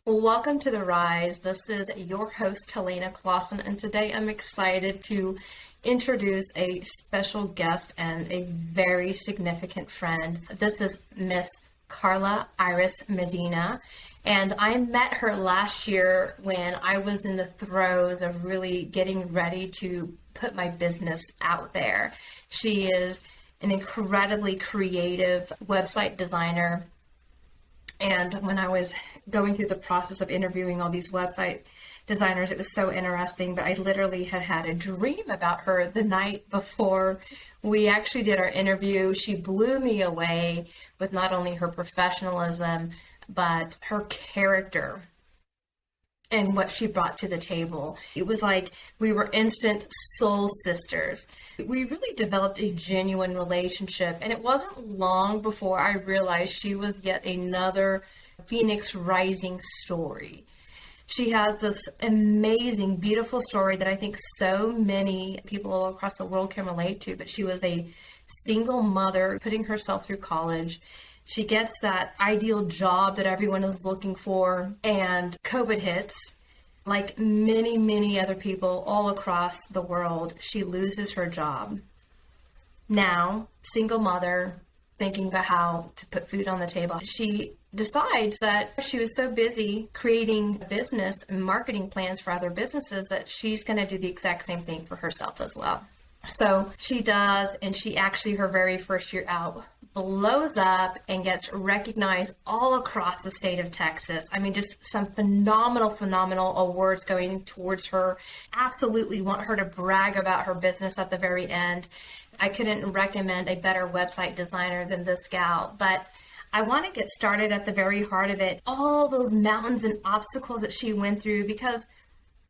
Well, welcome to The Rise. This is your host, Helena Klassen, and today I'm excited to introduce a special guest and a very significant friend. This is Miss Carla Iris Medina, and I met her last year when I was in the throes of really getting ready to put my business out there. She is an incredibly creative website designer. And when I was going through the process of interviewing all these website designers, it was so interesting. But I literally had a dream about her the night before we actually did our interview. She blew me away with not only her professionalism, but her character and what she brought to the table. It was like we were instant soul sisters. We really developed a genuine relationship, and it wasn't long before I realized she was yet another Phoenix Rising story. She has this amazing, beautiful story that I think so many people all across the world can relate to, but she was a single mother putting herself through college. She gets that ideal job that everyone is looking for, and COVID hits. Like many, many other people all across the world, she loses her job. Now, single mother, thinking about how to put food on the table, she decides that she was so busy creating business and marketing plans for other businesses that she's going to do the exact same thing for herself as well. So she does, and she actually, her very first year out, blows up and gets recognized all across the state of Texas. I mean, just some phenomenal awards going towards her. Absolutely want her to brag about her business at the very end. I couldn't recommend a better website designer than this gal, but I want to get started at the very heart of it. All those mountains and obstacles that she went through, because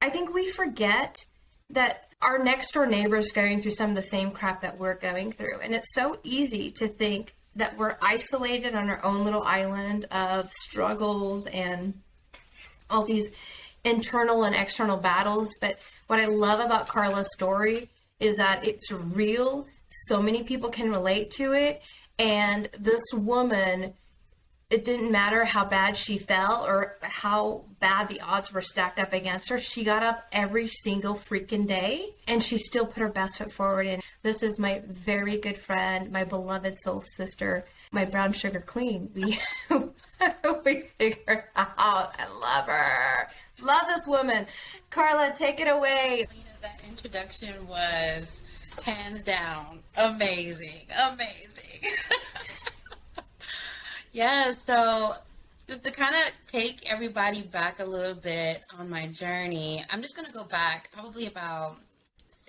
I think we forget that our next door neighbor is going through some of the same crap that we're going through. And it's so easy to think that we're isolated on our own little island of struggles and all these internal and external battles. But what I love about Carla's story is that it's real. So many people can relate to it. And this woman, it didn't matter how bad she fell or how bad the odds were stacked up against her. She got up every single freaking day and she still put her best foot forward. And this is my very good friend, my beloved soul sister, my brown sugar queen. We figured out. I love her. Love this woman. Carla, take it away. That introduction was hands down amazing. Yeah, so just to kind of take everybody back a little bit on my journey, I'm just going to go back probably about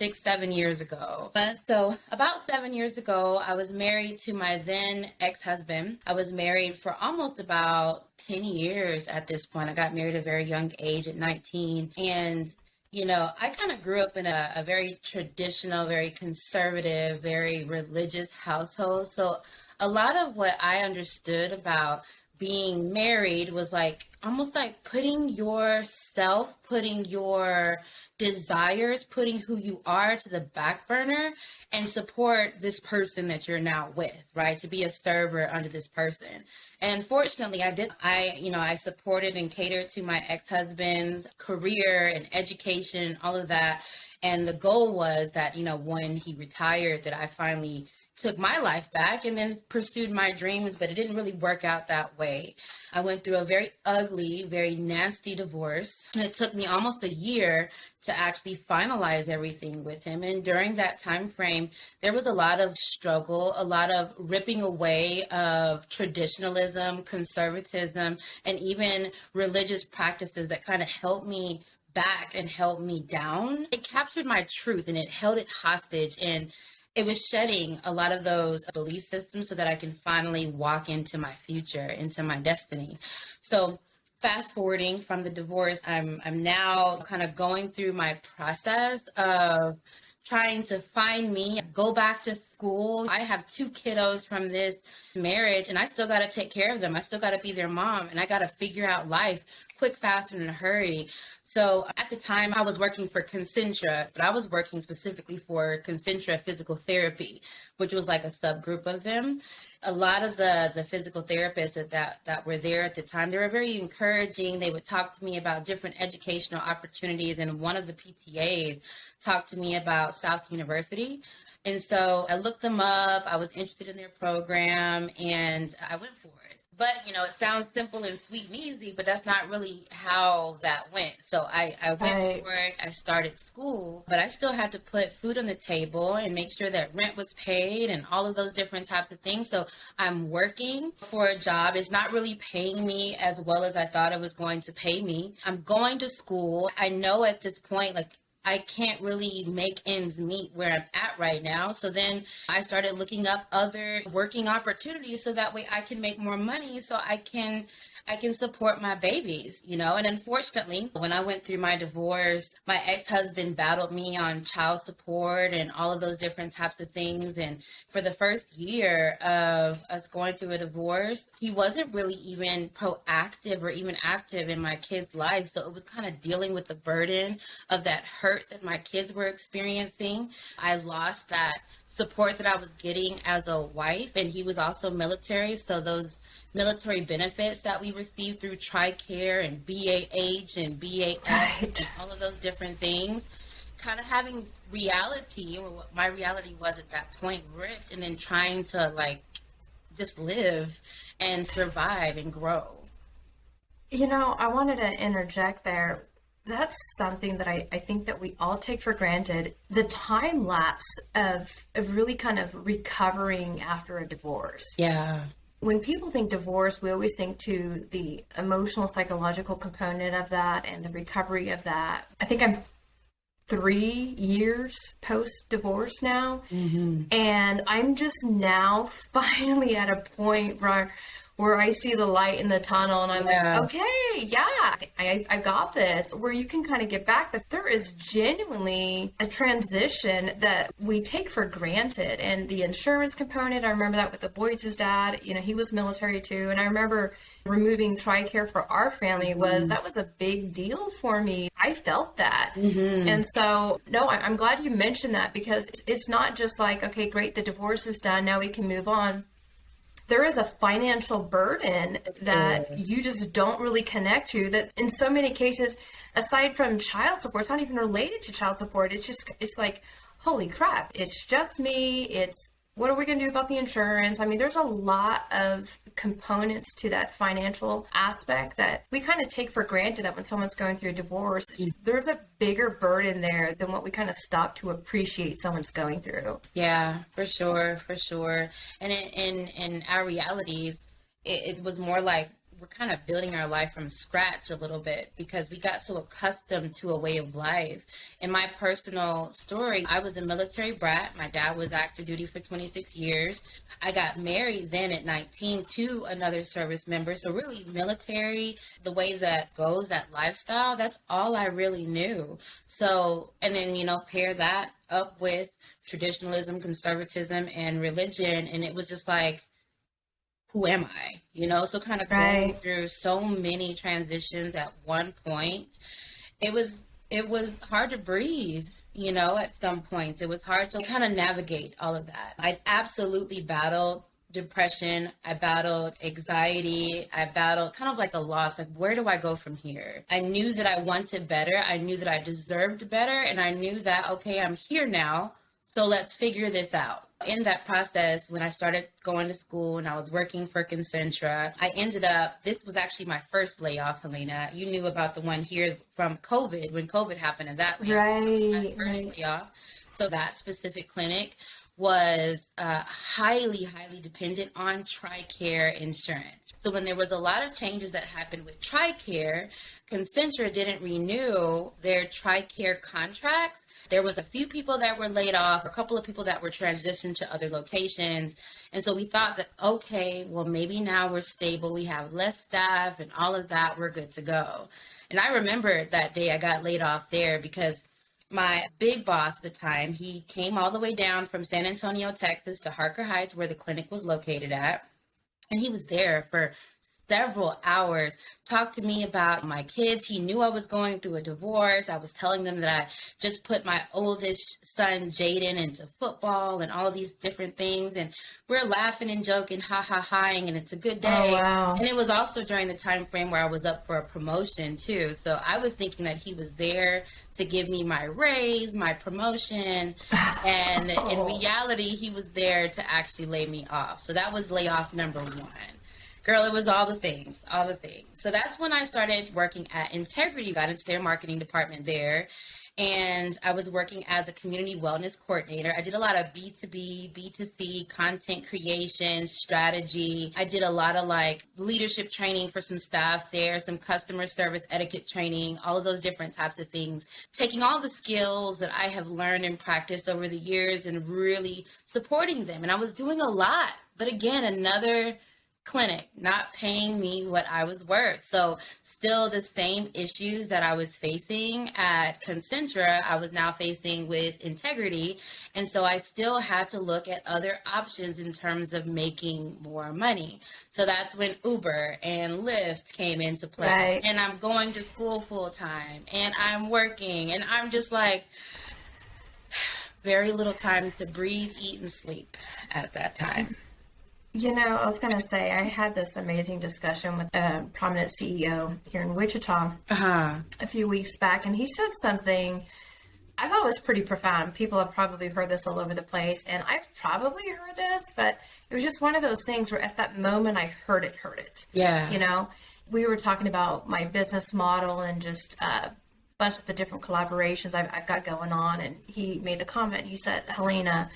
6-7 years ago. So about 7 years ago, I was married to my then ex-husband. I was married for almost about 10 years at this point. I got married at a very young age at 19. And you know, I kind of grew up in a very traditional, very conservative, very religious household. So a lot of what I understood about being married was like almost like putting yourself, putting your desires, putting who you are to the back burner and support this person that you're now with, right? To be a server under this person. And fortunately, I did. I supported and catered to my ex-husband's career and education, all of that. And the goal was that, you know, when he retired, that I finally took my life back and then pursued my dreams, but it didn't really work out that way. I went through a very ugly, very nasty divorce. And it took me almost a year to actually finalize everything with him. And during that time frame, there was a lot of struggle, a lot of ripping away of traditionalism, conservatism, and even religious practices that kind of held me back and held me down. It captured my truth and it held it hostage, and it was shedding a lot of those belief systems so that I can finally walk into my future, into my destiny. So fast forwarding from the divorce, I'm now kind of going through my process of trying to find me, go back to school. I have 2 kiddos from this marriage, and I still got to take care of them. I still got to be their mom, and I got to figure out life quick, fast, and in a hurry. So at the time, I was working for Concentra, but I was working specifically for Concentra Physical Therapy, which was like a subgroup of them. A lot of the physical therapists that were there at the time, they were very encouraging. They would talk to me about different educational opportunities, and one of the PTAs talked to me about South University. And so I looked them up. I was interested in their program, and I went for it. But, it sounds simple and sweet and easy, but that's not really how that went. So I went for it. I started school, but I still had to put food on the table and make sure that rent was paid and all of those different types of things. So I'm working for a job. It's not really paying me as well as I thought it was going to pay me. I'm going to school. I know at this point, like, I can't really make ends meet where I'm at right now. So then I started looking up other working opportunities so that way I can make more money so I can support my babies, And unfortunately, when I went through my divorce, my ex-husband battled me on child support and all of those different types of things. And for the first year of us going through a divorce, he wasn't really even proactive or even active in my kids' lives. So it was kind of dealing with the burden of that hurt that my kids were experiencing. I lost that support that I was getting as a wife, and he was also military. So those military benefits that we received through TRICARE and BAH and BAF and all of those different things, kind of having reality, or what my reality was at that point, ripped, and then trying to just live and survive and grow. I wanted to interject there. That's something that I think that we all take for granted. The time lapse of really kind of recovering after a divorce. Yeah. When people think divorce, we always think to the emotional, psychological component of that and the recovery of that. I think I'm 3 years post-divorce now. Mm-hmm. And I'm just now finally at a point where I see the light in the tunnel, and I'm like, okay, yeah, I got this, where you can kind of get back. But there is genuinely a transition that we take for granted. And the insurance component, I remember that with the boys' dad, he was military too. And I remember removing TRICARE for our family that was a big deal for me. I felt that. Mm-hmm. And so, no, I'm glad you mentioned that, because it's not just like, okay, great, the divorce is done, now we can move on. There is a financial burden that you just don't really connect to, that in so many cases, aside from child support, it's not even related to child support. It's like, holy crap, it's just me. It's, what are we going to do about the insurance? I mean, there's a lot of components to that financial aspect that we kind of take for granted, that when someone's going through a divorce, there's a bigger burden there than what we kind of stop to appreciate someone's going through. Yeah, for sure. And in our realities, it was more like we're kind of building our life from scratch a little bit, because we got so accustomed to a way of life. In my personal story, I was a military brat. My dad was active duty for 26 years. I got married then at 19 to another service member. So really, military, the way that goes, that lifestyle, that's all I really knew. So, and then, pair that up with traditionalism, conservatism, and religion. And it was just like, who am I? So kind of going through so many transitions at one point, it was hard to breathe, at some points. It was hard to kind of navigate all of that. I absolutely battled depression. I battled anxiety. I battled kind of like a loss. Like, where do I go from here? I knew that I wanted better. I knew that I deserved better. And I knew that, okay, I'm here now, so let's figure this out. In that process, when I started going to school and I was working for Concentra, I ended up, this was actually my first layoff, Helena. You knew about the one here from COVID, when COVID happened, and that was my first layoff. So that specific clinic was highly dependent on TRICARE insurance. So when there was a lot of changes that happened with TRICARE, Concentra didn't renew their TRICARE contracts. There was a few people that were laid off, a couple of people that were transitioned to other locations. And so we thought that, okay, well, maybe now we're stable. We have less staff and all of that. We're good to go. And I remember that day I got laid off there, because my big boss at the time, he came all the way down from San Antonio, Texas to Harker Heights, where the clinic was located at. And he was there for several hours, talked to me about my kids. He knew I was going through a divorce. I was telling them that I just put my oldest son, Jaden, into football and all of these different things. And we're laughing and joking, ha-ha-haing, and it's a good day. Oh, wow. And it was also during the time frame where I was up for a promotion, too. So I was thinking that he was there to give me my raise, my promotion. And in reality, he was there to actually lay me off. So that was layoff number one. Girl, it was all the things, all the things. So that's when I started working at Integrity, got into their marketing department there. And I was working as a community wellness coordinator. I did a lot of B2B, B2C, content creation, strategy. I did a lot of like leadership training for some staff there, some customer service etiquette training, all of those different types of things. Taking all the skills that I have learned and practiced over the years and really supporting them. And I was doing a lot. But again, another clinic not paying me what I was worth. So still the same issues that I was facing at Concentra, I was now facing with Integrity. And so I still had to look at other options in terms of making more money. So that's when Uber and Lyft came into play. Right. And I'm going to school full time and I'm working and I'm just like, very little time to breathe, eat, and sleep at that time. You know, I was going to say, I had this amazing discussion with a prominent CEO here in Wichita a few weeks back, and he said something I thought was pretty profound. People have probably heard this all over the place, and I've probably heard this, but it was just one of those things where at that moment I heard it. Yeah. You know, we were talking about my business model and just a bunch of the different collaborations I've got going on, and he made the comment, he said, Helena,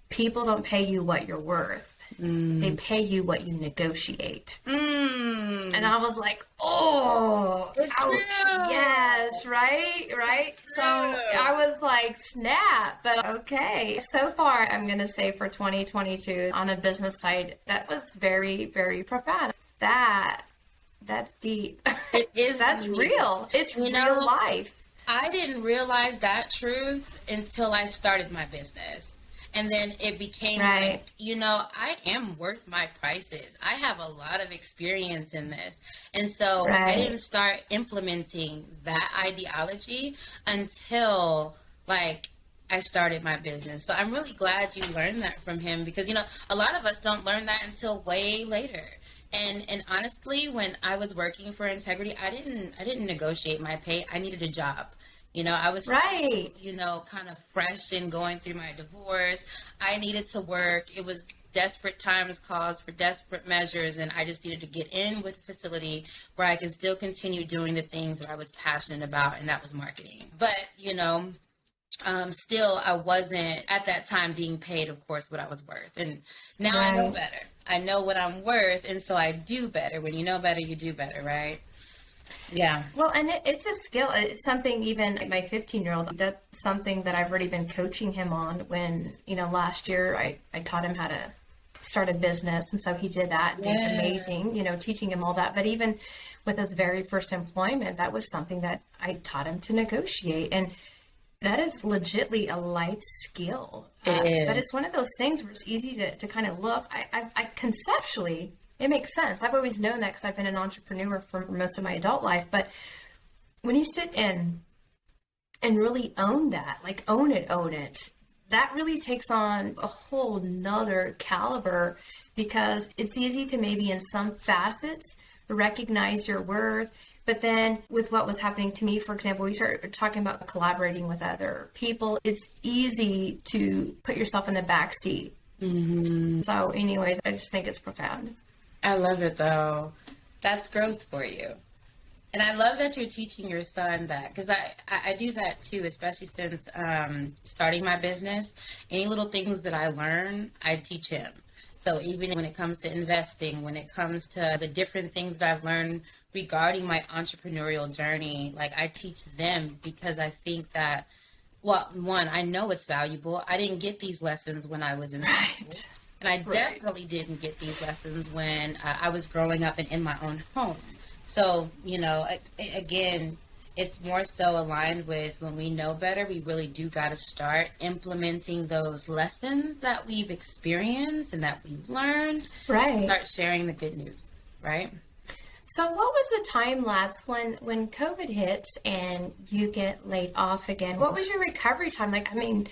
people don't pay you what you're worth. They pay you what you negotiate. And I was like, oh, it's ouch. True. Yes, right. So I was like, snap, but okay. So far, I'm going to say for 2022 on a business side, that was very, very profound. That's deep. It is. That's deep. Real. It's real life. I didn't realize that truth until I started my business. And then it became like, you know, I am worth my prices. I have a lot of experience in this. And so I didn't start implementing that ideology until like I started my business. So I'm really glad you learned that from him because, you know, a lot of us don't learn that until way later. And honestly, when I was working for Integrity, I didn't negotiate my pay. I needed a job. You know, I was, you know, kind of fresh and going through my divorce. I needed to work. It was desperate times calls for desperate measures. And I just needed to get in with the facility where I can still continue doing the things that I was passionate about. And that was marketing. But, you know, still, I wasn't at that time being paid, of course, what I was worth. And now I know better. I know what I'm worth. And so I do better. When you know better, you do better, right? Yeah. Well, and it's a skill. It's something even my 15-year-old, that's something that I've already been coaching him on when, you know, last year I taught him how to start a business. And so he did that. Did amazing, you know, teaching him all that. But even with his very first employment, that was something that I taught him to negotiate. And that is legitly a life skill. It is. But it's one of those things where it's easy to kind of look. I conceptually, it makes sense. I've always known that because I've been an entrepreneur for most of my adult life. But when you sit in and really own that, like own it, that really takes on a whole nother caliber because it's easy to maybe in some facets recognize your worth. But then with what was happening to me, for example, we started talking about collaborating with other people. It's easy to put yourself in the back seat. Mm-hmm. So anyways, I just think it's profound. I love it though. That's growth for you. And I love that you're teaching your son that because I do that too, especially since starting my business. Any little things that I learn, I teach him. So even when it comes to investing, when it comes to the different things that I've learned regarding my entrepreneurial journey, like I teach them because I think that, well, one, I know it's valuable. I didn't get these lessons when I was in school. And I definitely didn't get these lessons when I was growing up and in my own home. So, you know, again, it's more so aligned with when we know better, we really do got to start implementing those lessons that we've experienced and that we've learned. Right. Start sharing the good news, right? So what was the time lapse when COVID hits and you get laid off again? What was your recovery time like? I mean,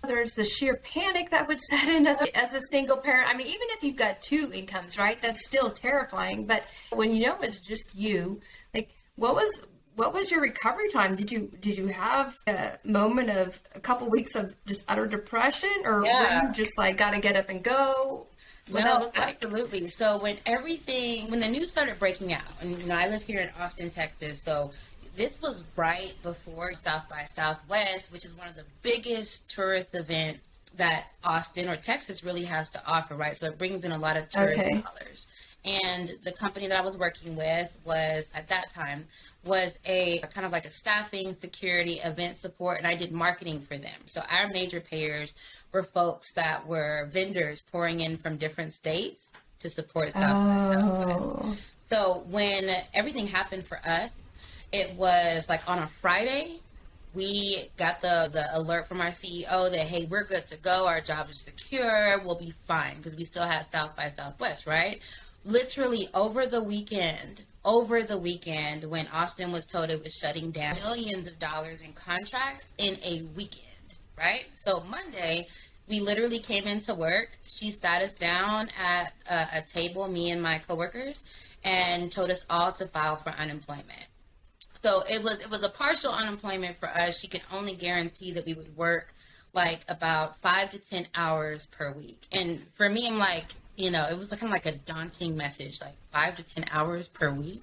there's the sheer panic that would set in as a single parent. I mean, even if you've got two incomes, right? That's still terrifying. But when you know it's just you, like what was your recovery time? Did you have a moment of a couple weeks of just utter depression, or were you just like got to get up and go? No, absolutely. So when the news started breaking out, and I live here in Austin, Texas, so this was right before South by Southwest, which is one of the biggest tourist events that Austin or Texas really has to offer, right? So it brings in a lot of tourism dollars. And the company that I was working with was, at that time, was a kind of like a staffing, security, event support, and I did marketing for them. So our major payers were folks that were vendors pouring in from different states to support South by Southwest. So when everything happened for us, it was like on a Friday, we got the alert from our CEO that, hey, we're good to go. Our job is secure. We'll be fine, because we still had South by Southwest, right? Literally over the weekend, when Austin was told it was shutting down, millions of dollars in contracts in a weekend, right? So Monday, we literally came into work. She sat us down at a table, me and my coworkers, and told us all to file for unemployment. So it was a partial unemployment for us. She could only guarantee that we would work like about 5 to 10 hours per week. And for me, I'm like, it was kind of like a daunting message, like 5 to 10 hours per week.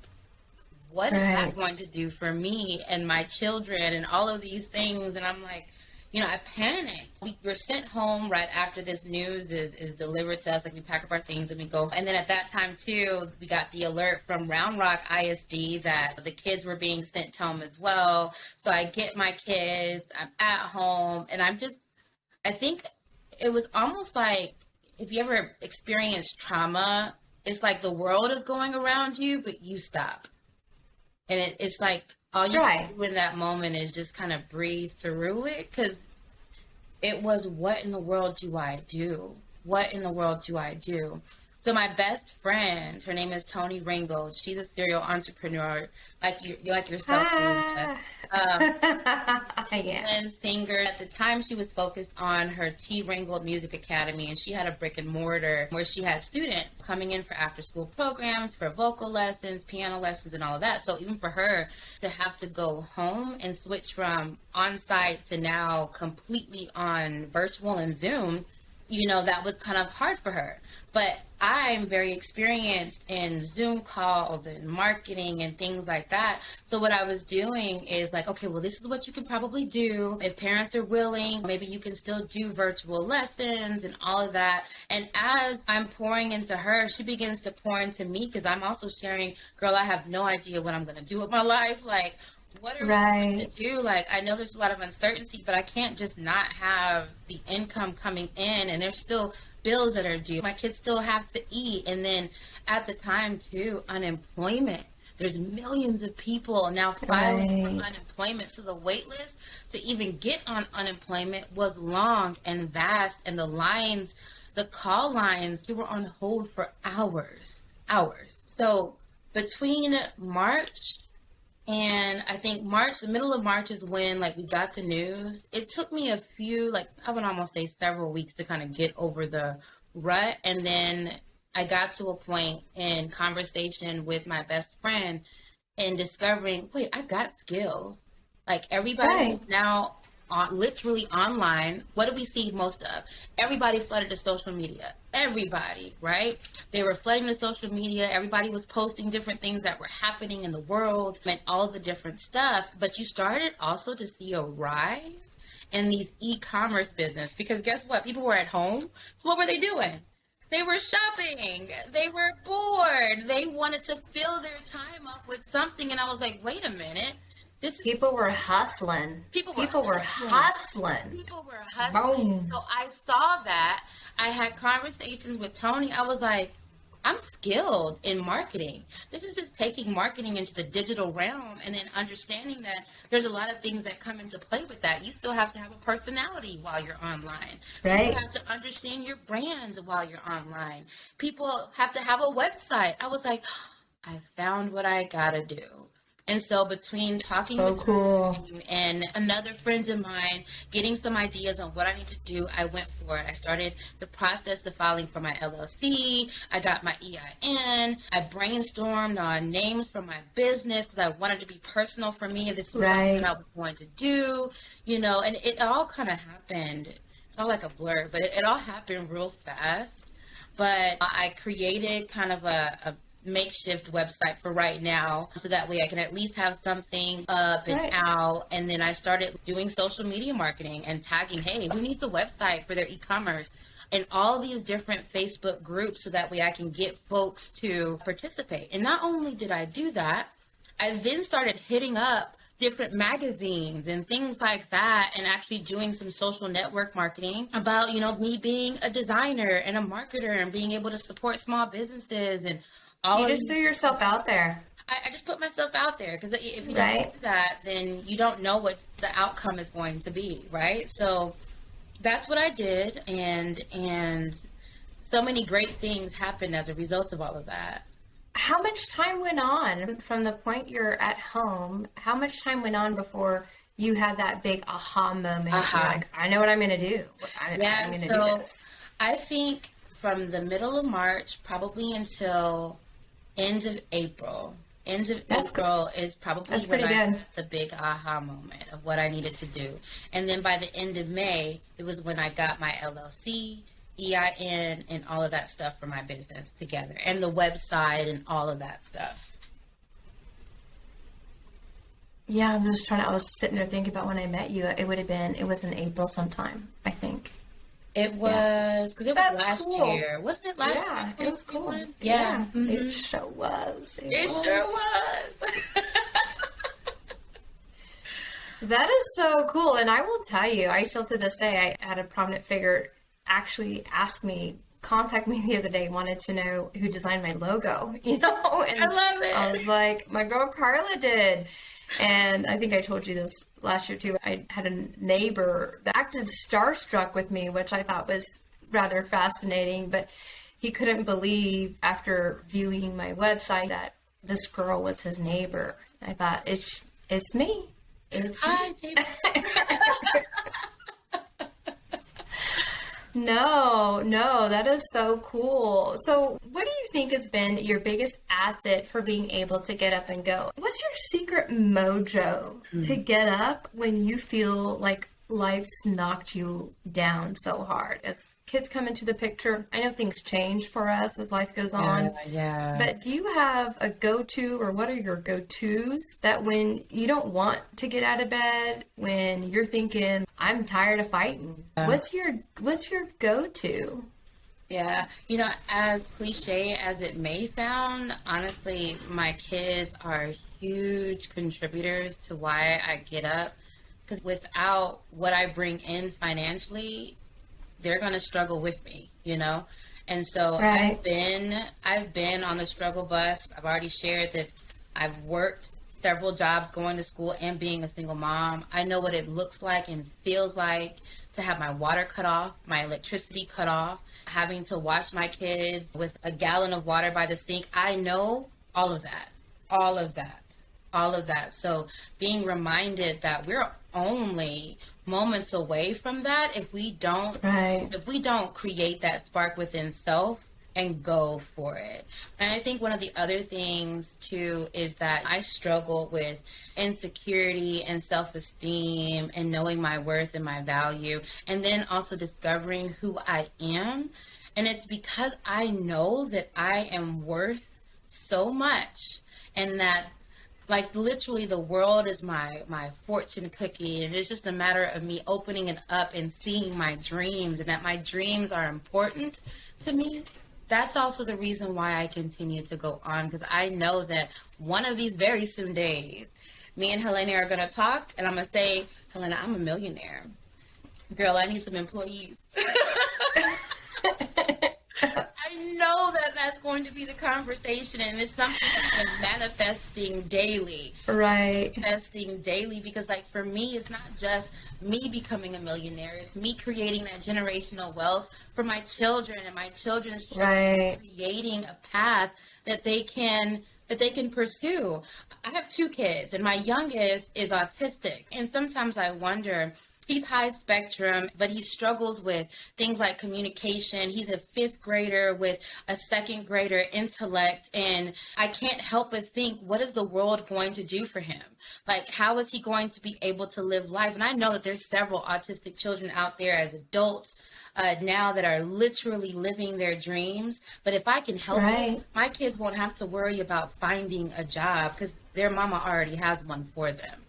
What is that going to do for me and my children and all of these things? And I'm like, I panicked. We were sent home right after this news is delivered to us. Like, we pack up our things and we go. And then at that time, too, we got the alert from Round Rock ISD that the kids were being sent home as well. So I get my kids, I'm at home, and I think it was almost like, if you ever experience trauma, it's like the world is going around you, but you stop. And it's like all you can do in that moment is just kind of breathe through it, because it was, what in the world do I do? What in the world do I do? So my best friend, her name is Toni Ringgold. She's a serial entrepreneur, like yourself. And singer. At the time, she was focused on her T. Ringgold Music Academy, and she had a brick and mortar where she had students coming in for after-school programs, for vocal lessons, piano lessons, and all of that. So even for her to have to go home and switch from on-site to now completely on virtual and Zoom, that was kind of hard for her. But I'm very experienced in Zoom calls and marketing and things like that. So what I was doing is like, okay, well, this is what you can probably do. If parents are willing, maybe you can still do virtual lessons and all of that. And as I'm pouring into her, she begins to pour into me, because I'm also sharing, girl, I have no idea what I'm going to do with my life. Like, what are we going to do? Like, I know there's a lot of uncertainty, but I can't just not have the income coming in, and there's still bills that are due. My kids still have to eat. And then at the time, too, unemployment. There's millions of people now filing for unemployment. So the wait list to even get on unemployment was long and vast, and the lines, the call lines, they were on hold for hours. So between March and I think the middle of March is when we got the news. It took me a few, I would almost say several weeks to kind of get over the rut. And then I got to a point in conversation with my best friend and discovering, wait, I've got skills. Everybody now literally online. What do we see most of? Everybody flooded to social media. Everybody, right? They were flooding to social media. Everybody was posting different things that were happening in the world and all the different stuff. But you started also to see a rise in these e-commerce business, because guess what? People were at home. So what were they doing? They were shopping. They were bored. They wanted to fill their time up with something. And I was like, wait a minute. People were hustling. People were hustling. Boom. So I saw that. I had conversations with Toni. I was like, I'm skilled in marketing. This is just taking marketing into the digital realm and then understanding that there's a lot of things that come into play with that. You still have to have a personality while you're online. Right. You have to understand your brand while you're online. People have to have a website. I was like, I found what I gotta do. And so between talking So with cool. and another friend of mine, getting some ideas on what I need to do, I went for it. I started the process of filing for my LLC. I got my EIN. I brainstormed on names for my business because I wanted to be personal for me. If this was Right. something I was going to do, you know, and it all kind of happened. It's all like a blur, but it all happened real fast. But I created kind of a makeshift website for right now so that way I can at least have something up and Right. out. And then I started doing social media marketing and tagging, hey, who needs a website for their e-commerce, and all these different Facebook groups so that way I can get folks to participate. And not only did I do that, I then started hitting up different magazines and things like that, and actually doing some social network marketing about, you know, me being a designer and a marketer and being able to support small businesses and all You of just these. threw yourself out there. I just put myself out there because if you Right. don't do that, then you don't know what the outcome is going to be, right? So that's what I did, and so many great things happened as a result of all of that. How much time went on from the point you're at home? How much time went on before you had that big aha moment? Aha. You're like, I know what I'm going to do. I'm Yeah, going to so do this. I think from the middle of March, probably until end of April. End of That's April is probably That's when pretty I good. had the big aha moment of what I needed to do. And then by the end of May, it was when I got my LLC, EIN, and all of that stuff for my business together, and the website and all of that stuff. Yeah, I was sitting there thinking about when I met you. It was in April sometime, I think. It was, because it was That's last cool. year. Wasn't it last Yeah, year? it was cool. 2021? Yeah. It Mhm. sure was. It sure was. That is so cool. And I will tell you, I still to this day, I had a prominent figure actually contact me the other day, wanted to know who designed my logo, you know? And I love it. I was like, my girl Carla did. And I think I told you this last year too. I had a neighbor that acted starstruck with me, which I thought was rather fascinating, but he couldn't believe after viewing my website that this girl was his neighbor. I thought, it's me. It's me. Hi, neighbor. No, that is so cool. So, what do you think has been your biggest asset for being able to get up and go? What's your secret mojo to get up when you feel like life's knocked you down so hard? As kids come into the picture, I know things change for us as life goes on. Yeah. But do you have a go-to, or what are your go-tos that when you don't want to get out of bed, when you're thinking, I'm tired of fighting, what's your go-to? Yeah, you know, as cliche as it may sound, honestly, my kids are huge contributors to why I get up. Because without what I bring in financially, they're going to struggle with me, you know? And so Right. I've been on the struggle bus. I've already shared that I've worked several jobs going to school and being a single mom. I know what it looks like and feels like to have my water cut off, my electricity cut off, having to wash my kids with a gallon of water by the sink. I know all of that, all of that, all of that. So being reminded that we're only moments away from that if we don't Right. create that spark within self and go for it. And I think one of the other things too is that I struggle with insecurity and self-esteem and knowing my worth and my value, and then also discovering who I am. And it's because I know that I am worth so much, and that like literally the world is my fortune cookie, and it's just a matter of me opening it up and seeing my dreams, and that my dreams are important to me. That's also the reason why I continue to go on, because I know that one of these very soon days, me and Helena are going to talk, and I'm going to say, Helena, I'm a millionaire. Girl, I need some employees. I know that that's going to be the conversation, and it's something that's been manifesting daily. Right. Manifesting daily, because like for me, it's not just me becoming a millionaire. It's me creating that generational wealth for my children and my children's children, Right. creating a path that they can pursue. I have 2 kids, and my youngest is autistic, and sometimes I wonder, he's high spectrum, but he struggles with things like communication. He's a 5th grader with a 2nd grader intellect, and I can't help but think, what is the world going to do for him? Like, how is he going to be able to live life? And I know that there's several autistic children out there as adults now that are literally living their dreams. But if I can help them, my kids won't have to worry about finding a job because their mama already has one for them.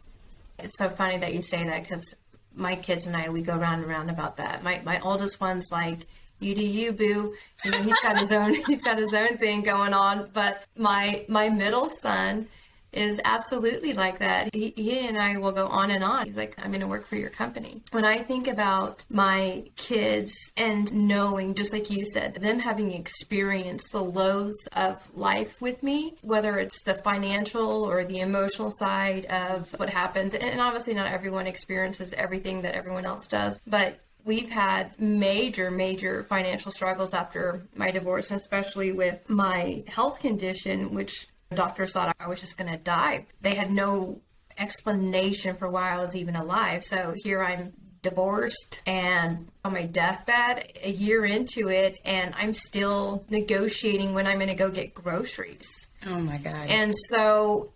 It's so funny that you say that, because my kids and I, we go round and round about that. My oldest one's like, you do you, boo. You know, he's got his own thing going on. But my middle son is absolutely like that. He and I will go on and on. He's like, I'm going to work for your company. When I think about my kids and knowing, just like you said, them having experienced the lows of life with me, whether it's the financial or the emotional side of what happens, and obviously not everyone experiences everything that everyone else does, but we've had major financial struggles after my divorce, and especially with my health condition, which doctors thought I was just going to die. They had no explanation for why I was even alive. So here I'm divorced and on my deathbed a year into it, and I'm still negotiating when I'm going to go get groceries. Oh my God. And so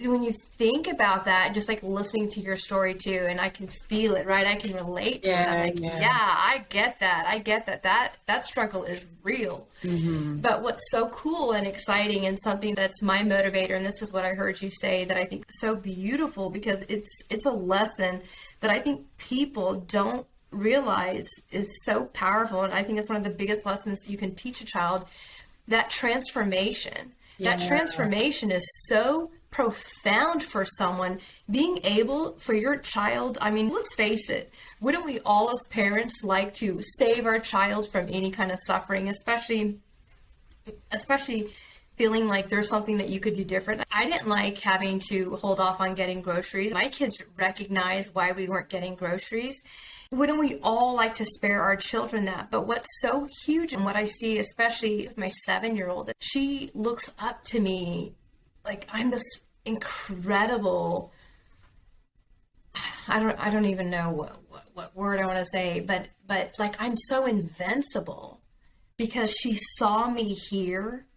when you think about that, just like listening to your story too, and I can feel it, right? I can relate to it. I'm like, yeah, I get that. I get that struggle is real. Mm-hmm. But what's so cool and exciting, and something that's my motivator, and this is what I heard you say that I think is so beautiful, because it's a lesson that I think people don't realize is so powerful. And I think it's one of the biggest lessons you can teach a child, that transformation. Yeah. That transformation is so profound for someone, being able for your child. I mean, let's face it, wouldn't we all as parents like to save our child from any kind of suffering, especially feeling like there's something that you could do different? I didn't like having to hold off on getting groceries. My kids recognize why we weren't getting groceries. Wouldn't we all like to spare our children that? But what's so huge, and what I see, especially with my 7-year-old, she looks up to me like I'm this incredible, I don't even know what word I want to say, but like I'm so invincible, because she saw me here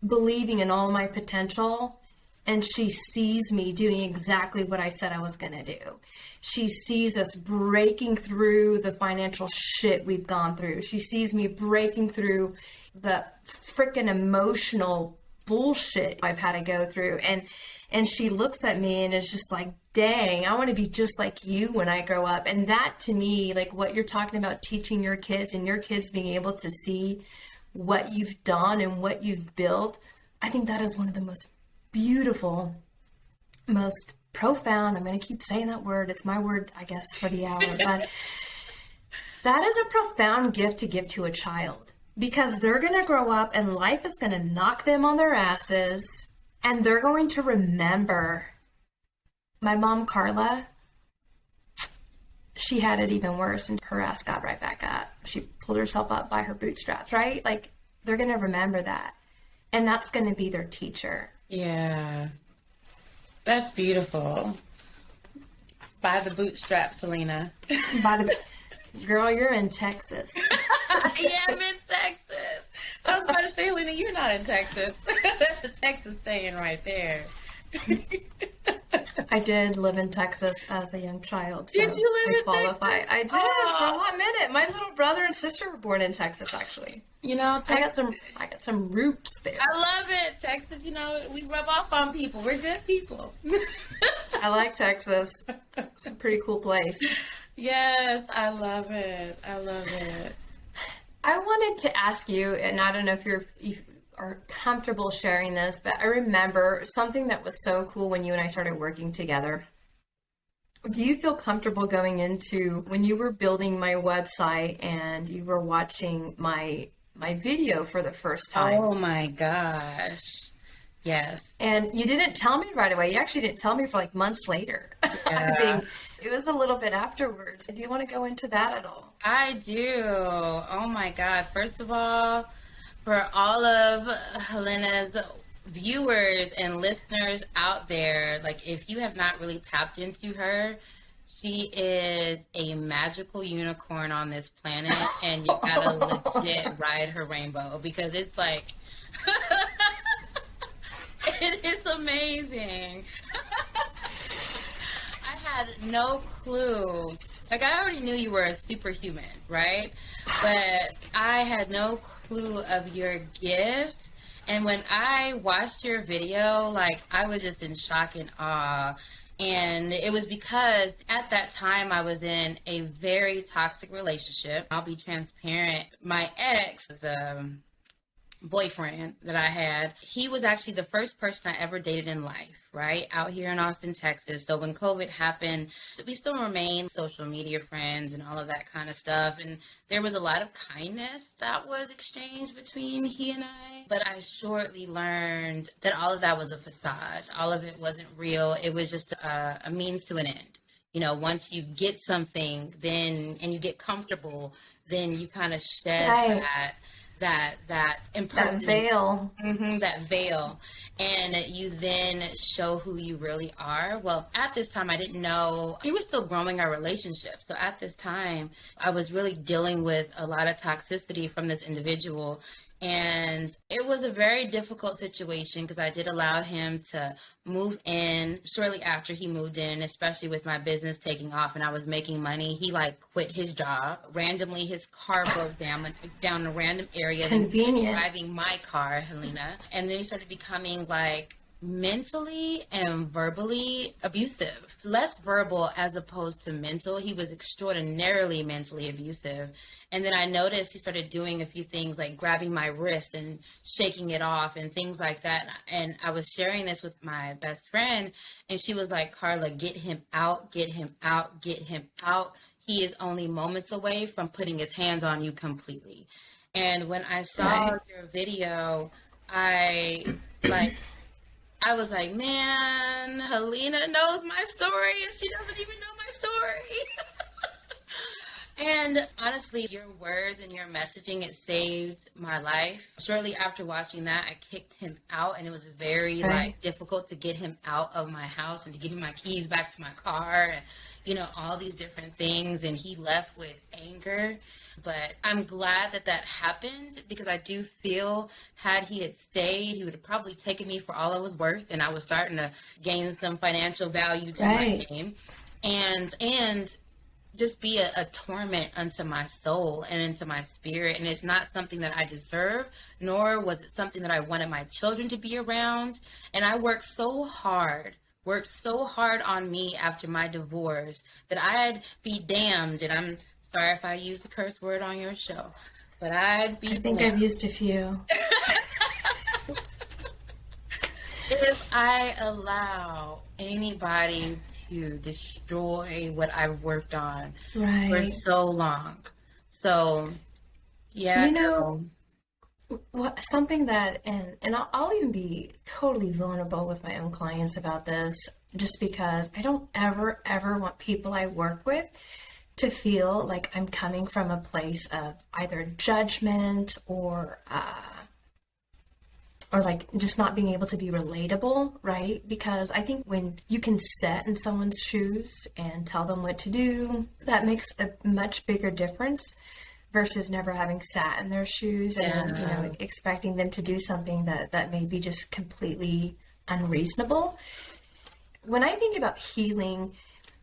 believing in all my potential, and she sees me doing exactly what I said I was going to do. She sees us breaking through the financial shit we've gone through. She sees me breaking through the freaking emotional bullshit I've had to go through, and she looks at me and is just like, dang, I want to be just like you when I grow up. And that, to me, like what you're talking about, teaching your kids and your kids being able to see what you've done and what you've built, I think that is one of the most beautiful, most profound, I'm going to keep saying that word, it's my word, I guess, for the hour, but that is a profound gift to give to a child. Because they're going to grow up and life is going to knock them on their asses, and they're going to remember, my mom, Carla, she had it even worse, and her ass got right back up. She pulled herself up by her bootstraps, right? Like, they're going to remember that. And that's going to be their teacher. Yeah. That's beautiful. By the bootstraps, Helena. Girl, you're in Texas. Yeah, I'm in Texas. I was about to say, Helena, you're not in Texas. That's a Texas saying right there. I did live in Texas as a young child. So did you live in qualify. Texas? I did for a hot minute. My little brother and sister were born in Texas, actually. You know, Texas, I got some roots there. I love it. Texas, you know, we rub off on people. We're good people. I like Texas. It's a pretty cool place. Yes, I love it. I love it. I wanted to ask you, and I don't know if you are comfortable sharing this, but I remember something that was so cool when you and I started working together. Do you feel comfortable going into when you were building my website and you were watching my my video for the first time. Oh my gosh. Yes. And you didn't tell me right away. You actually didn't tell me for like months later. I think it was a little bit afterwards. Do you want to go into that at all? I do. Oh my God. First of all, for all of Helena's viewers and listeners out there, like if you have not really tapped into her, she is a magical unicorn on this planet, and you gotta legit ride her rainbow, because it's like, it is amazing. I had no clue. Like, I already knew you were a superhuman, right? But I had no clue of your gift. And when I watched your video, like, I was just in shock and awe. And it was because at that time I was in a very toxic relationship. I'll be transparent. My ex, the boyfriend that I had, he was actually the first person I ever dated in life, right? Out here in Austin, Texas. So when COVID happened, we still remained social media friends and all of that kind of stuff. And there was a lot of kindness that was exchanged between he and I. But I shortly learned that all of that was a facade. All of it wasn't real. It was just a means to an end. You know, once you get something, then, and you get comfortable, then you kind of shed Right. that That veil. that veil, and you then show who you really are. Well, at this time, I didn't know. We were still growing our relationship. So at this time, I was really dealing with a lot of toxicity from this individual. And it was a very difficult situation because I did allow him to move in shortly after he moved in, especially with my business taking off and I was making money. He like quit his job. Randomly, his car broke down a random area. Convenient. Then driving my car, Helena. And then he started becoming like mentally and verbally abusive. Less verbal as opposed to mental. He was extraordinarily mentally abusive. And then I noticed he started doing a few things like grabbing my wrist and shaking it off and things like that. And I was sharing this with my best friend, and she was like, Carla, get him out, get him out, get him out. He is only moments away from putting his hands on you completely. And when I saw your video, I was like, man, Helena knows my story and she doesn't even know my story. And honestly, your words and your messaging, it saved my life. Shortly after watching that, I kicked him out, and it was very difficult to get him out of my house and to give him my keys back to my car and, you know, all these different things. And he left with anger. But I'm glad that that happened, because I do feel had he had stayed, he would have probably taken me for all I was worth, and I was starting to gain some financial value to my name. And just be a torment unto my soul and into my spirit. And it's not something that I deserve, nor was it something that I wanted my children to be around. And I worked so hard on me after my divorce that I'd be damned. And I'm sorry if I used the curse word on your show, but I'd be I think damned I've used a few. if I allow anybody to destroy what I've worked on for so long. So, yeah. You know, what, something that, and I'll even be totally vulnerable with my own clients about this, just because I don't ever want people I work with to feel like I'm coming from a place of either judgment or like just not being able to be relatable, right? Because I think when you can sit in someone's shoes and tell them what to do, that makes a much bigger difference versus never having sat in their shoes and, you know, expecting them to do something that may be just completely unreasonable. When I think about healing,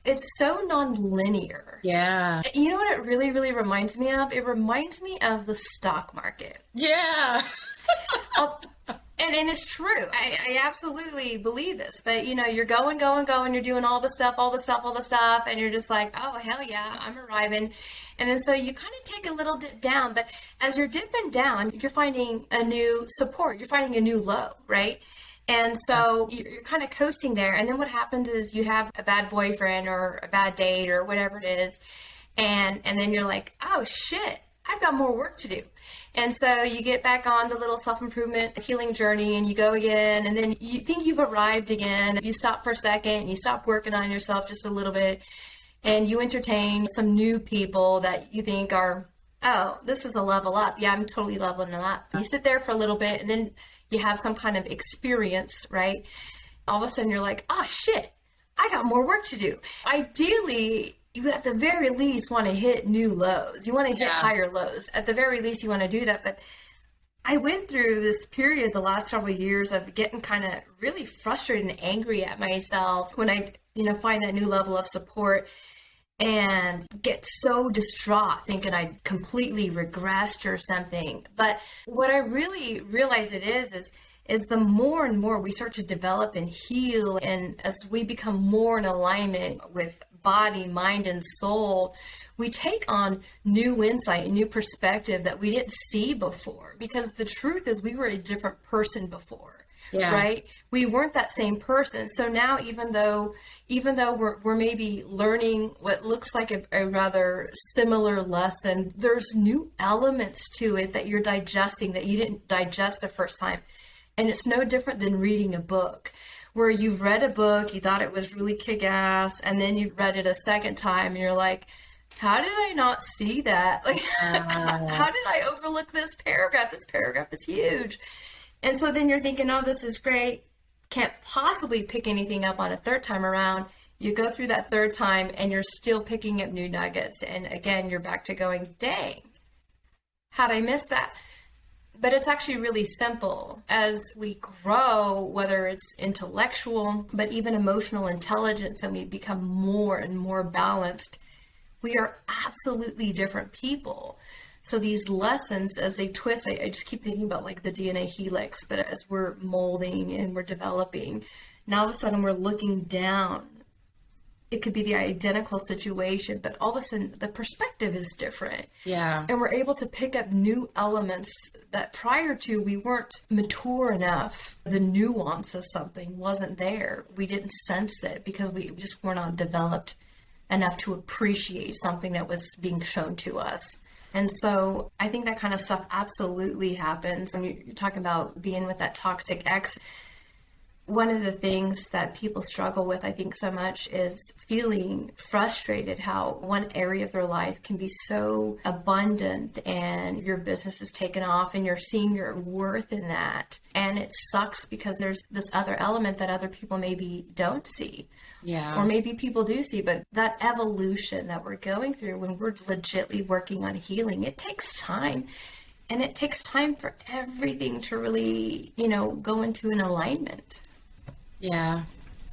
it's so non-linear. Yeah. You know what it really, really reminds me of? It reminds me of the stock market. Yeah. And it's true. I absolutely believe this. But, you know, you're going, you're doing all the stuff, and you're just like, oh, hell yeah, I'm arriving. And then so you kind of take a little dip down. But as you're dipping down, you're finding a new support. You're finding a new low, right? And so you're kind of coasting there. And then what happens is you have a bad boyfriend or a bad date or whatever it is. And then you're like, oh, shit. I've got more work to do. And so you get back on the little self-improvement healing journey and you go again, and then you think you've arrived again. You stop for a second, you stop working on yourself just a little bit, and you entertain some new people that you think are, oh, this is a level up. Yeah, I'm totally leveling up. You sit there for a little bit and then you have some kind of experience, right? All of a sudden you're like, oh shit, I got more work to do. Ideally, you at the very least want to hit new lows. You want to hit higher lows. At the very least, you want to do that. But I went through this period the last several years of getting kind of really frustrated and angry at myself when I, find that new level of support and get so distraught thinking I'd completely regressed or something. But what I really realize it is the more and more we start to develop and heal, and as we become more in alignment with body, mind, and soul, we take on new insight and new perspective that we didn't see before. Because the truth is we were a different person before, right? We weren't that same person. So now even though we're maybe learning what looks like a rather similar lesson, there's new elements to it that you're digesting that you didn't digest the first time. And it's no different than reading a book, where you've read a book, you thought it was really kick-ass, and then you read it a second time, and you're like, how did I not see that? Like, how did I overlook this paragraph? This paragraph is huge. And so then you're thinking, oh, this is great. Can't possibly pick anything up on a third time around. You go through that third time, and you're still picking up new nuggets. And again, you're back to going, dang, how'd I miss that? But it's actually really simple. As we grow, whether it's intellectual, but even emotional intelligence, and we become more and more balanced, we are absolutely different people. So these lessons, as they twist, I just keep thinking about like the DNA helix, but as we're molding and we're developing, now all of a sudden we're looking down. It could be the identical situation, but all of a sudden the perspective is different. Yeah. And we're able to pick up new elements that prior to we weren't mature enough. The nuance of something wasn't there. We didn't sense it because we just were not developed enough to appreciate something that was being shown to us. And so I think that kind of stuff absolutely happens. When you're talking about being with that toxic ex, one of the things that people struggle with, I think, so much is feeling frustrated how one area of their life can be so abundant and your business is taken off and you're seeing your worth in that. And it sucks because there's this other element that other people maybe don't see. Yeah. Or maybe people do see, but that evolution that we're going through when we're legitly working on healing, it takes time. And it takes time for everything to really, go into an alignment. Yeah,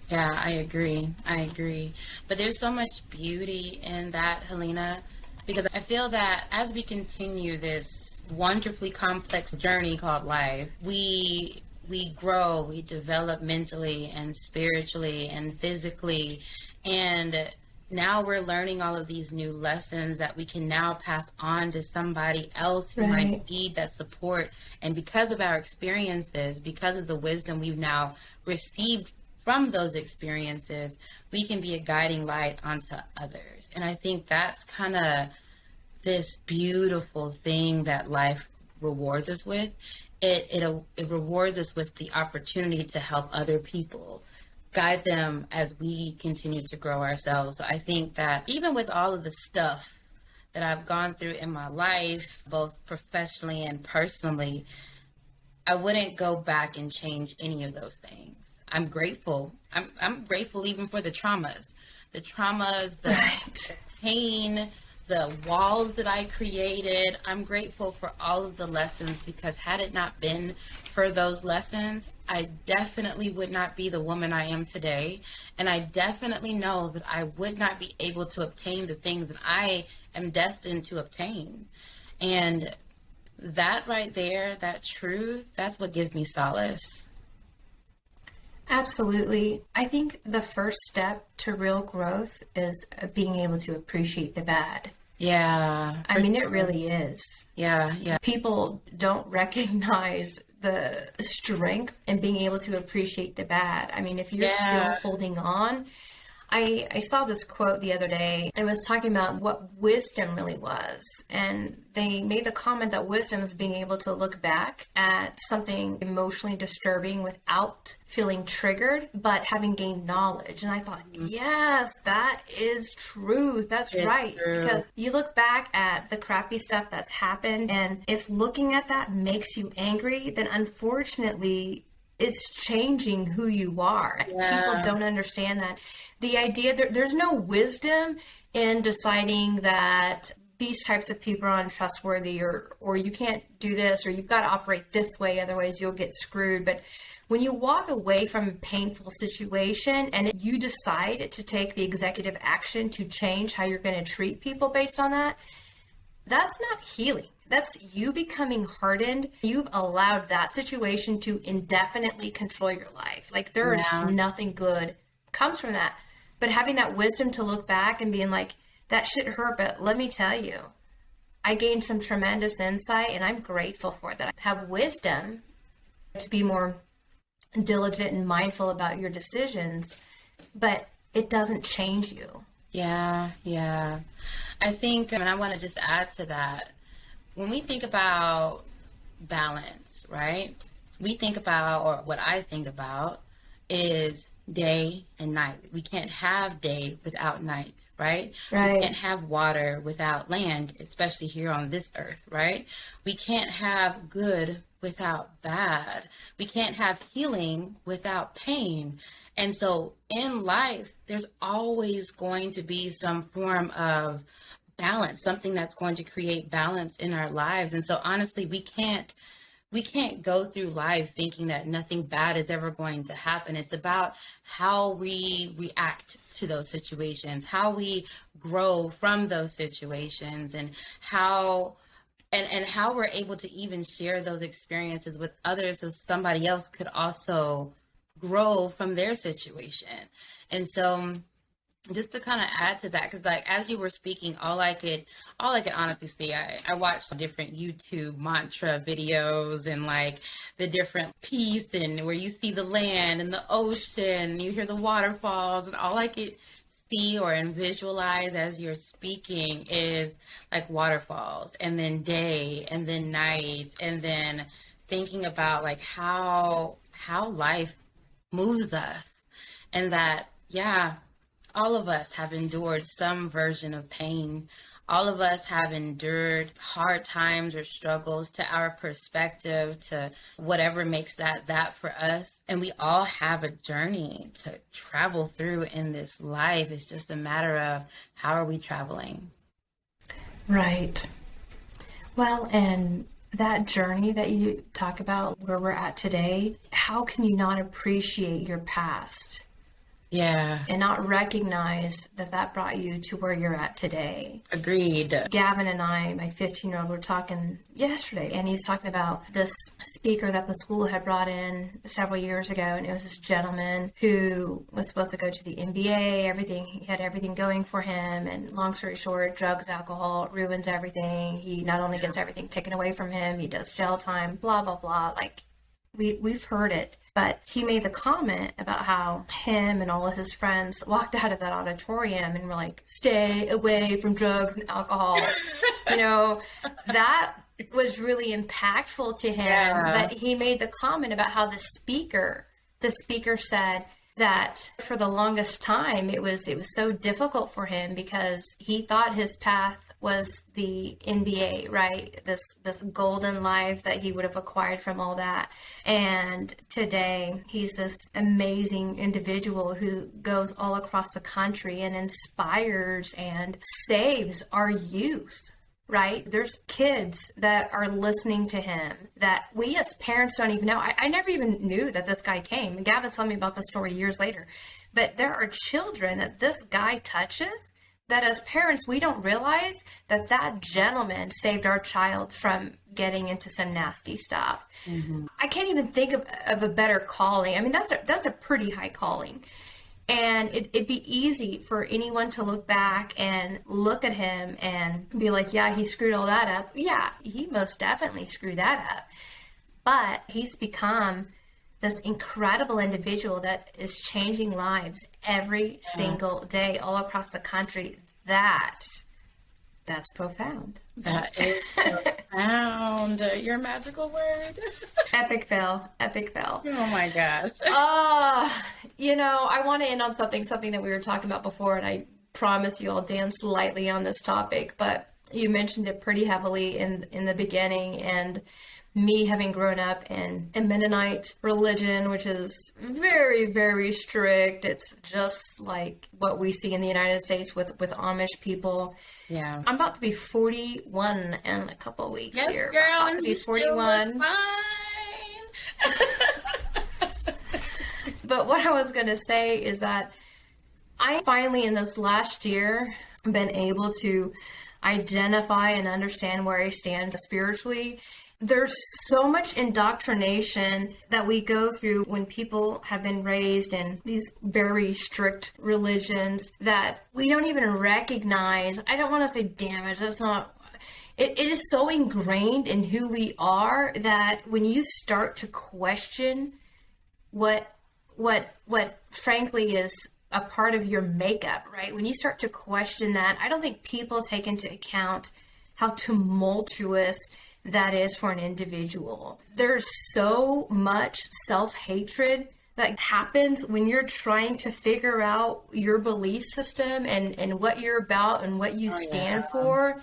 I agree. But there's so much beauty in that, Helena, because I feel that as we continue this wonderfully complex journey called life, we grow, we develop mentally and spiritually and physically, and now we're learning all of these new lessons that we can now pass on to somebody else who might need that support. And because of our experiences, because of the wisdom we've now received from those experiences, we can be a guiding light onto others. And I think that's kind of this beautiful thing that life rewards us with. It rewards us with the opportunity to help other people, guide them as we continue to grow ourselves. So I think that even with all of the stuff that I've gone through in my life, both professionally and personally, I wouldn't go back and change any of those things. I'm grateful. I'm grateful even for the traumas, the pain, the walls that I created. I'm grateful for all of the lessons, because had it not been for those lessons, I definitely would not be the woman I am today. And I definitely know that I would not be able to obtain the things that I am destined to obtain. And that right there, that truth, that's what gives me solace. Absolutely. I think the first step to real growth is being able to appreciate the bad. Yeah. I mean, it really is. Yeah. People don't recognize the strength in being able to appreciate the bad. I mean, if you're still holding on, I saw this quote the other day. It was talking about what wisdom really was. And they made the comment that wisdom is being able to look back at something emotionally disturbing without feeling triggered, but having gained knowledge. And I thought, yes, that is truth. That's right. True. Because you look back at the crappy stuff that's happened, and if looking at that makes you angry, then unfortunately, it's changing who you are. Yeah. People don't understand that. The idea there's no wisdom in deciding that these types of people are untrustworthy, or you can't do this, or you've got to operate this way, otherwise you'll get screwed. But when you walk away from a painful situation and you decide to take the executive action to change how you're going to treat people based on that, that's not healing. That's you becoming hardened. You've allowed that situation to indefinitely control your life. Like there is nothing good comes from that. But having that wisdom to look back and being like, that shit hurt, but let me tell you, I gained some tremendous insight and I'm grateful for that. I have wisdom to be more diligent and mindful about your decisions, but it doesn't change you. Yeah. I think, and I want to just add to that, when we think about balance, right? We think about, or what I think about, is day and night. We can't have day without night, right? Right. We can't have water without land, especially here on this earth, right? We can't have good without bad. We can't have healing without pain. And so in life, there's always going to be some form of balance, something that's going to create balance in our lives. And so honestly, we can't go through life thinking that nothing bad is ever going to happen. It's about how we react to those situations, how we grow from those situations, and how we're able to even share those experiences with others so somebody else could also grow from their situation. And so just to kind of add to that, because like as you were speaking, all I could honestly see, I watched different YouTube mantra videos and like the different peace and where you see the land and the ocean, you hear the waterfalls, and all I could see and visualize as you're speaking is like waterfalls, and then day, and then night, and then thinking about like how life moves us, and that all of us have endured some version of pain. All of us have endured hard times or struggles to our perspective, to whatever makes that for us. And we all have a journey to travel through in this life. It's just a matter of how are we traveling? Right. Well, and that journey that you talk about, where we're at today, how can you not appreciate your past? Yeah. And not recognize that brought you to where you're at today. Agreed. Gavin and I, my 15-year-old, were talking yesterday, and he's talking about this speaker that the school had brought in several years ago, and it was this gentleman who was supposed to go to the MBA, everything, he had everything going for him, and long story short, drugs, alcohol, ruins everything. He not only gets everything taken away from him, he does jail time, blah, blah, blah. Like, we've heard it. But he made the comment about how him and all of his friends walked out of that auditorium and were like, stay away from drugs and alcohol. You know, that was really impactful to him. Yeah. But he made the comment about how the speaker said that for the longest time, it was so difficult for him because he thought his path was the NBA, right? This golden life that he would have acquired from all that. And today he's this amazing individual who goes all across the country and inspires and saves our youth, right? There's kids that are listening to him that we as parents don't even know. I never even knew that this guy came. And Gavin told me about the story years later. But there are children that this guy touches that as parents, we don't realize that gentleman saved our child from getting into some nasty stuff. Mm-hmm. I can't even think of a better calling. I mean, that's a pretty high calling. And it'd be easy for anyone to look back and look at him and be like, yeah, he screwed all that up. Yeah, he most definitely screwed that up. But he's become this incredible individual that is changing lives every single day all across the country. That's profound. That is profound. Your magical word. Epic fail. Epic fail. Oh my gosh. I want to end on something that we were talking about before, and I promise you I'll dance lightly on this topic, but you mentioned it pretty heavily in the beginning, and me having grown up in a Mennonite religion, which is very, very strict. It's just like what we see in the United States with Amish people. Yeah. I'm about to be 41 in a couple of weeks here. Girl, I'm about to be 41. But what I was going to say is that I finally, in this last year, been able to identify and understand where I stand spiritually. There's so much indoctrination that we go through when people have been raised in these very strict religions that we don't even recognize. I don't want to say damage. That's not. It is so ingrained in who we are that when you start to question what frankly is a part of your makeup, right? When you start to question that, I don't think people take into account how tumultuous that is for an individual. There's so much self-hatred that happens when you're trying to figure out your belief system and what you're about and what you stand for.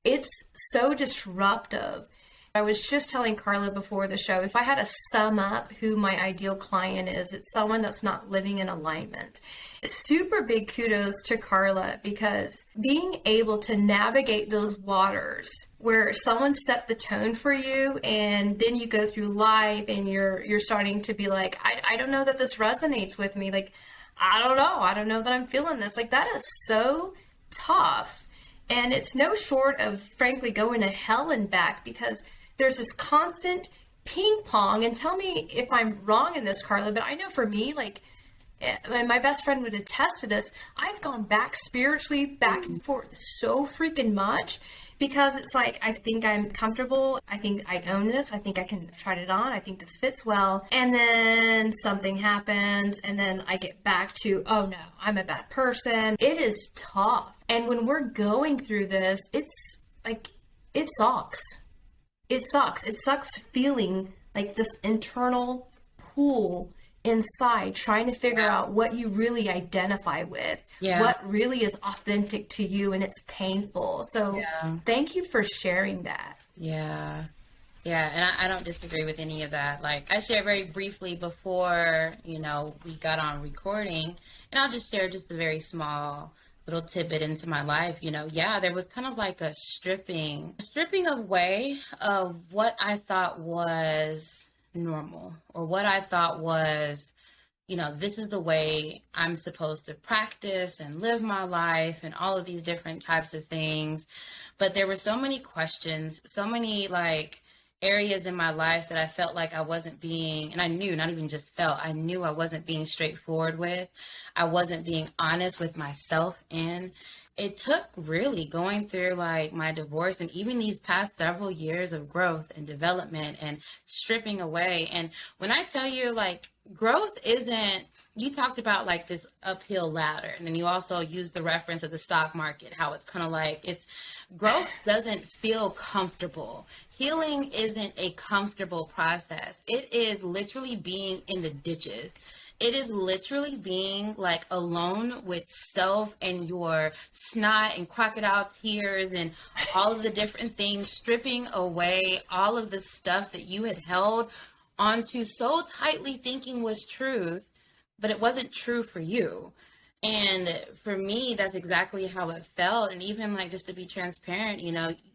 It's so disruptive. I was just telling Carla before the show, if I had to sum up who my ideal client is, it's someone that's not living in alignment. Super big kudos to Carla, because being able to navigate those waters where someone set the tone for you and then you go through life and you're starting to be like, I don't know that this resonates with me. Like, I don't know that I'm feeling this. Like, that is so tough. And it's no short of, frankly, going to hell and back, because there's this constant ping pong. And tell me if I'm wrong in this, Carla, but I know for me, like, and my best friend would attest to this, I've gone back spiritually, back and forth so freaking much, because it's like, I think I'm comfortable. I think I own this. I think I can try it on. I think this fits well. And then something happens, and then I get back to, oh no, I'm a bad person. It is tough. And when we're going through this, it's like, it sucks. It sucks. It sucks feeling like this internal pool inside, trying to figure out what you really identify with, what really is authentic to you, and it's painful. So thank you for sharing that. Yeah, and I don't disagree with any of that. Like, I shared very briefly before, we got on recording, and I'll just share just a very small little tidbit into my life. There was kind of like a stripping away of what I thought was normal, or what I thought was, this is the way I'm supposed to practice and live my life, and all of these different types of things. But there were so many questions, so many like areas in my life that I felt like I wasn't being, and I knew, not even just felt, I knew I wasn't being straightforward with. I wasn't being honest with myself. And it took really going through like my divorce and even these past several years of growth and development and stripping away. And when I tell you, like, growth isn't, you talked about like this uphill ladder, and then you also used the reference of the stock market, how it's kind of like, it's growth doesn't feel comfortable. Healing isn't a comfortable process. It is literally being in the ditches. It is literally being like alone with self and your snot and crocodile tears and all of the different things, stripping away all of the stuff that you had held onto so tightly thinking was truth, but it wasn't true for you. And for me, that's exactly how it felt. And even like, just to be transparent,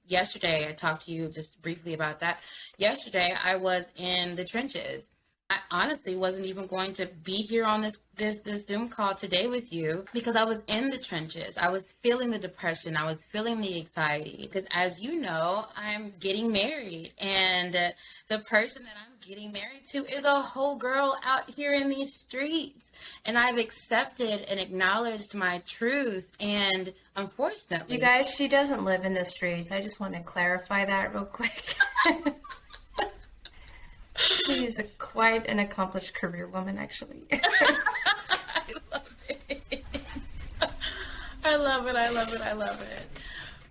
yesterday I talked to you just briefly about that. Yesterday I was in the trenches. I honestly wasn't even going to be here on this Zoom call today with you, because I was in the trenches. I was feeling the depression. I was feeling the anxiety, because as you know, I'm getting married, and the person that I'm getting married to is a whole girl out here in these streets. And I've accepted and acknowledged my truth. And unfortunately, you guys, she doesn't live in the streets. I just want to clarify that real quick. She's quite an accomplished career woman, actually. I love it. I love it. I love it. I love it.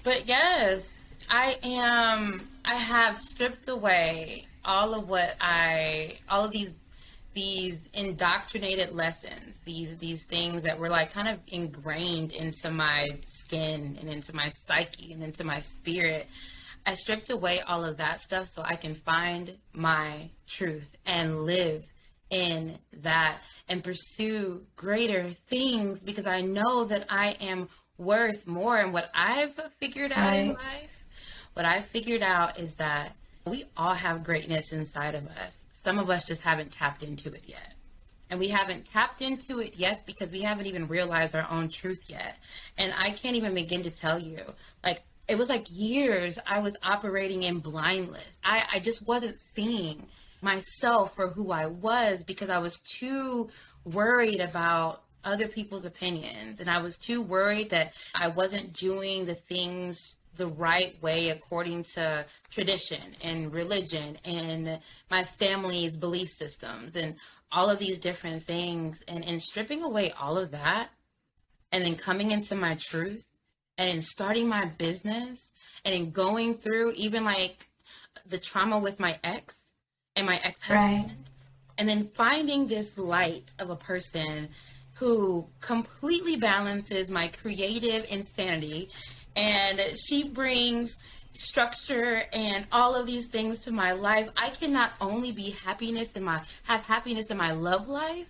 But yes, I have stripped away all of these indoctrinated lessons, these things that were like kind of ingrained into my skin and into my psyche and into my spirit. I stripped away all of that stuff so I can find my truth and live in that and pursue greater things, because I know that I am worth more. And what I've figured out in life, what I've figured out is that we all have greatness inside of us. Some of us just haven't tapped into it yet. And we haven't tapped into it yet because we haven't even realized our own truth yet. And I can't even begin to tell you, like, it was like years I was operating in blindness. I just wasn't seeing myself for who I was because I was too worried about other people's opinions. And I was too worried that I wasn't doing the things the right way according to tradition and religion and my family's belief systems and all of these different things. And in stripping away all of that and then coming into my truth and in starting my business and in going through even like the trauma with my ex and my ex-husband, and then finding this light of a person who completely balances my creative insanity, and she brings structure and all of these things to my life. I can not only be have happiness in my love life,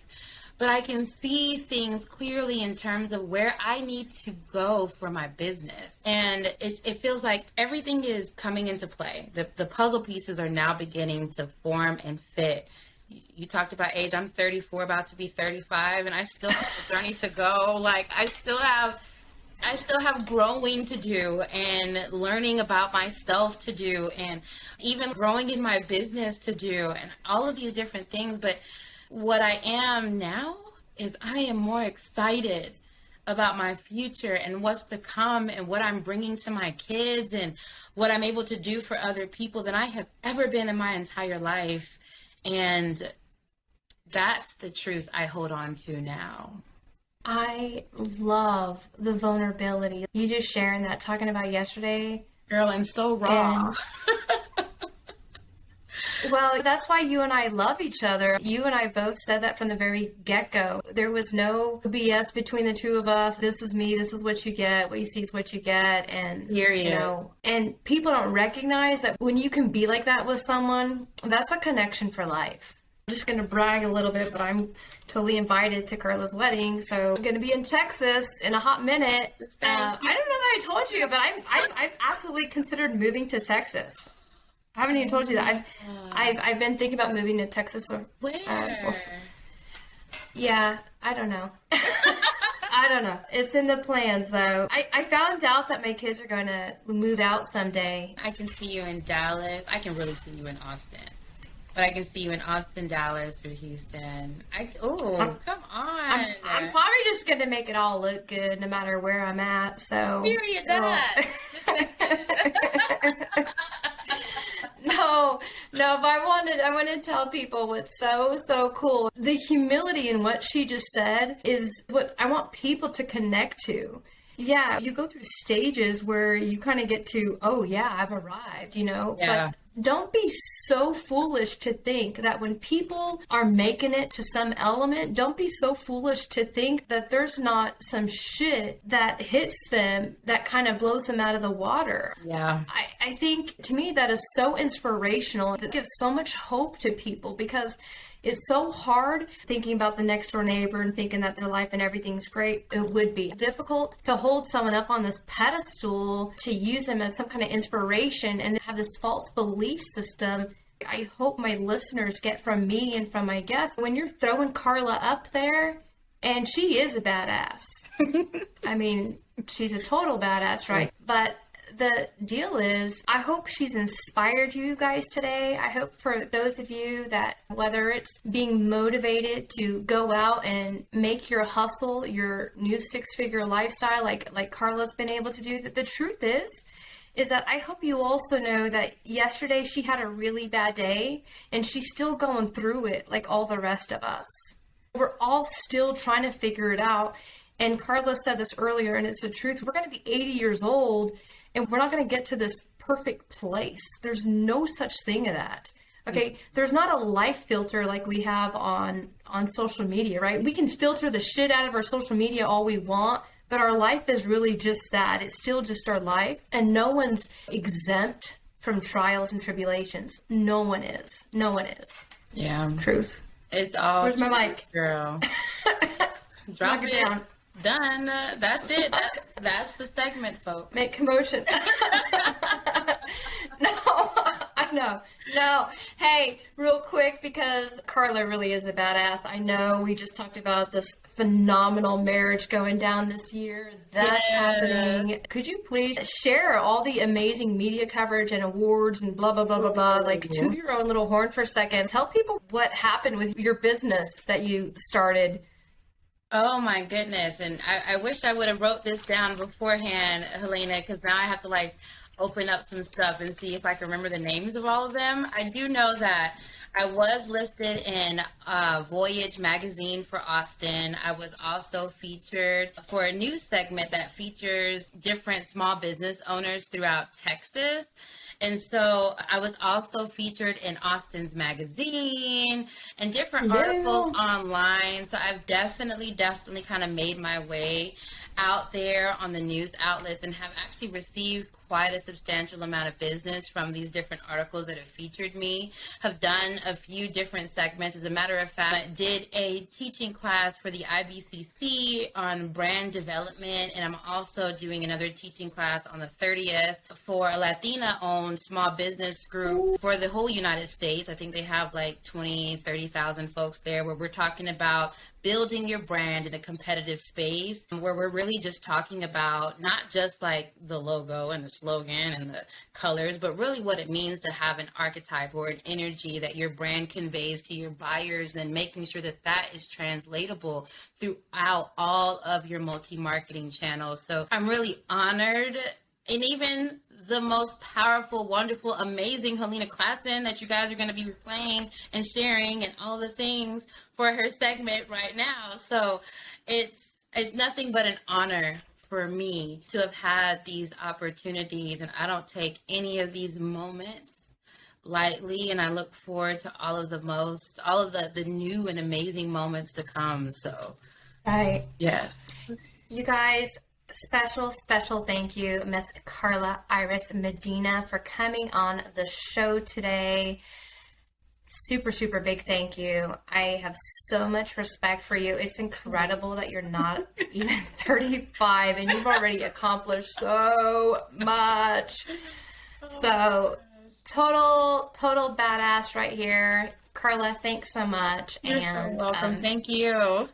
but I can see things clearly in terms of where I need to go for my business. And it feels like everything is coming into play. The puzzle pieces are now beginning to form and fit. You talked about age. I'm 34, about to be 35, and I still have a journey to go. Like, I still have growing to do and learning about myself to do, and even growing in my business to do, and all of these different things. But what I am now is I am more excited about my future and what's to come and what I'm bringing to my kids and what I'm able to do for other people than I have ever been in my entire life. And that's the truth I hold on to now. I love the vulnerability. You just sharing that, talking about yesterday. Girl, and so raw. Well, that's why you and I love each other. You and I both said that from the very get-go. There was no BS between the two of us. This is me. This is what you get. What you see is what you get. And, you know, and people don't recognize that when you can be like that with someone, that's a connection for life. I'm just going to brag a little bit, but I'm totally invited to Carla's wedding. So I'm going to be in Texas in a hot minute. I don't know that I told you, but I've absolutely considered moving to Texas. I haven't even told you that. I've been thinking about moving to Texas. Where? Yeah, I don't know. I don't know. It's in the plans, though. I found out that my kids are going to move out someday. I can see you in Dallas. I can really see you in Austin. But I can see you in Austin, Dallas, or Houston. Come on. I'm probably just going to make it all look good no matter where I'm at. So. Period. That. No, but I want to tell people what's so cool. The humility in what she just said is what I want people to connect to. Yeah, you go through stages where you kind of get to, oh yeah, I've arrived, you know, yeah. But don't be so foolish to think that when people are making it to some element, don't be so foolish to think that there's not some shit that hits them that kind of blows them out of the water. Yeah. I think to me that is so inspirational. It gives so much hope to people because it's so hard thinking about the next door neighbor and thinking that their life and everything's great. It would be difficult to hold someone up on this pedestal, to use them as some kind of inspiration and have this false belief system. I hope my listeners get from me and from my guests, when you're throwing Carla up there, and she is a badass. I mean, she's a total badass, right? But the deal is, I hope she's inspired you guys today. I hope for those of you that, whether it's being motivated to go out and make your hustle your new 6-figure lifestyle like Carla's been able to do, that the truth is is that I hope you also know that yesterday she had a really bad day and she's still going through it like all the rest of us. We're all still trying to figure it out. And Carla said this earlier, and it's the truth. We're going to be 80 years old and we're not going to get to this perfect place. There's no such thing as that. Okay, there's not a life filter like we have on social media, right? We can filter the shit out of our social media all we want, but our life is really just that. It's still just our life. And no one's exempt from trials and tribulations. No one is. No one is. Yeah. Truth. It's all Where's my mic? Girl. Drop it down. Done. That's it. That's the segment, folks. Make commotion. No, I know. No. Hey, real quick, because Carla really is a badass. I know we just talked about this phenomenal marriage going down this year. That's happening. Could you please share all the amazing media coverage and awards and blah, blah, blah, blah, blah. Like, toot your own little horn for a second. Tell people what happened with your business that you started. Oh my goodness. And I wish I would have wrote this down beforehand, Helena, because now I have to like open up some stuff and see if I can remember the names of all of them. I do know that I was listed in Voyage magazine for Austin. I was also featured for a news segment that features different small business owners throughout Texas. And so I was also featured in Austin's magazine and different articles online. So I've definitely kind of made my way out there on the news outlets and have actually received quite a substantial amount of business from these different articles that have featured me. Have done a few different segments. As a matter of fact, I did a teaching class for the IBCC on brand development, and I'm also doing another teaching class on the 30th for a Latina-owned small business group for the whole United States. I think they have like 30,000 folks there, where we're talking about building your brand in a competitive space, where we're really just talking about not just like the logo and the slogan and the colors, but really what it means to have an archetype or an energy that your brand conveys to your buyers, and making sure that that is translatable throughout all of your multi-marketing channels. So I'm really honored. And even the most powerful, wonderful, amazing Helena Klassen that you guys are going to be replaying and sharing and all the things for her segment right now. So it's nothing but an honor for me to have had these opportunities, and I don't take any of these moments lightly, and I look forward to all of the new and amazing moments to come. So Right. yes. You guys, special thank you, Miss Carla Iris Medina, for coming on the show today. Super big thank you. I have so much respect for you. It's incredible that you're not even 35 and you've already accomplished so much. So total badass right here. Carla, thanks so much. You're so welcome. Thank you.